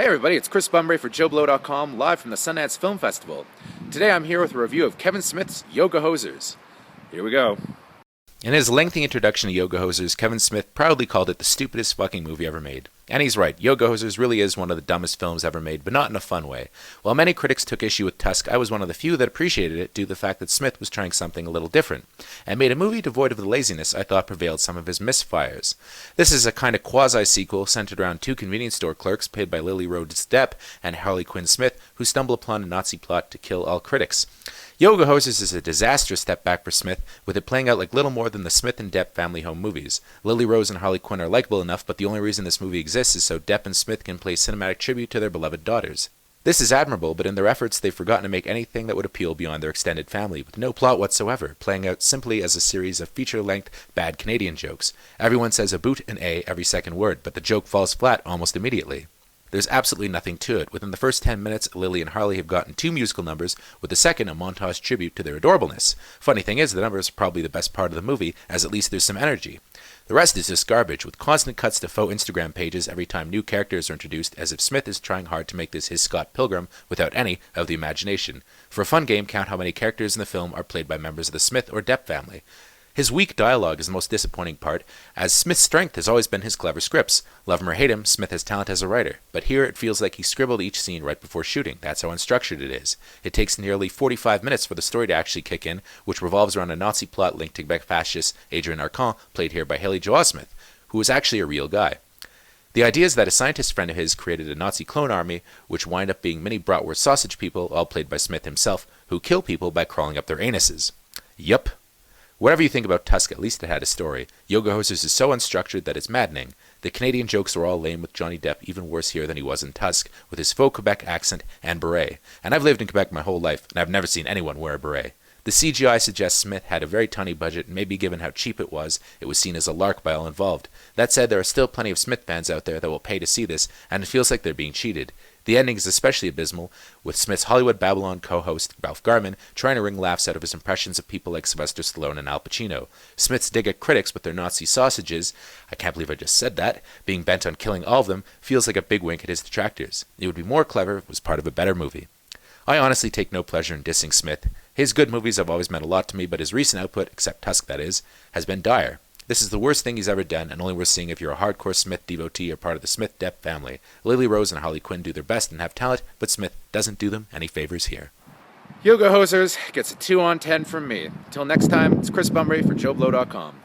Hey everybody, it's Chris Bumbury for JoBlo.com, live from the Sundance Film Festival. Today I'm here with a review of Kevin Smith's Yoga Hosers. Here we go. In his lengthy introduction to Yoga Hosers, Kevin Smith proudly called it the stupidest fucking movie ever made. And he's right, Yoga Hosers really is one of the dumbest films ever made, but not in a fun way. While many critics took issue with Tusk, I was one of the few that appreciated it due to the fact that Smith was trying something a little different, and made a movie devoid of the laziness I thought prevailed some of his misfires. This is a kind of quasi-sequel centered around two convenience store clerks played by Lily Rhodes Depp and Harley Quinn Smith, who stumble upon a Nazi plot to kill all critics. Yoga Hosers is a disastrous step back for Smith, with it playing out like little more than the Smith and Depp family home movies. Lily Rose and Harley Quinn are likable enough, but the only reason this movie exists is so Depp and Smith can pay cinematic tribute to their beloved daughters. This is admirable, but in their efforts they've forgotten to make anything that would appeal beyond their extended family, with no plot whatsoever, playing out simply as a series of feature-length bad Canadian jokes. Everyone says a boot and A every second word, but the joke falls flat almost immediately. There's absolutely nothing to it. Within the first 10 minutes, Lily and Harley have gotten two musical numbers, with the second a montage tribute to their adorableness. Funny thing is, the numbers are probably the best part of the movie, as at least there's some energy. The rest is just garbage, with constant cuts to faux Instagram pages every time new characters are introduced, as if Smith is trying hard to make this his Scott Pilgrim without any of the imagination. For a fun game, count how many characters in the film are played by members of the Smith or Depp family. His weak dialogue is the most disappointing part, as Smith's strength has always been his clever scripts. Love him or hate him, Smith has talent as a writer, but here it feels like he scribbled each scene right before shooting. That's how unstructured it is. It takes nearly 45 minutes for the story to actually kick in, which revolves around a Nazi plot linked to fascist Adrian Arcand, played here by Haley Joel Smith, who is actually a real guy. The idea is that a scientist friend of his created a Nazi clone army, which wind up being mini bratwurst sausage people, all played by Smith himself, who kill people by crawling up their anuses. Yup. Whatever you think about Tusk, at least it had a story. Yoga Hosers is so unstructured that it's maddening. The Canadian jokes are all lame, with Johnny Depp even worse here than he was in Tusk, with his faux Quebec accent and beret. And I've lived in Quebec my whole life, and I've never seen anyone wear a beret. The CGI suggests Smith had a very tiny budget, and maybe given how cheap it was seen as a lark by all involved. That said, there are still plenty of Smith fans out there that will pay to see this, and it feels like they're being cheated. The ending is especially abysmal, with Smith's Hollywood Babylon co-host, Ralph Garman, trying to wring laughs out of his impressions of people like Sylvester Stallone and Al Pacino. Smith's dig at critics with their Nazi sausages, I can't believe I just said that, being bent on killing all of them, feels like a big wink at his detractors. It would be more clever if it was part of a better movie. I honestly take no pleasure in dissing Smith. His good movies have always meant a lot to me, but his recent output, except Tusk that is, has been dire. This is the worst thing he's ever done, and only worth seeing if you're a hardcore Smith devotee or part of the Smith-Depp family. Lily Rose and Harley Quinn do their best and have talent, but Smith doesn't do them any favors here. Yoga Hosers gets a 2 on 10 from me. Until next time, it's Chris Bumbury for JoBlo.com.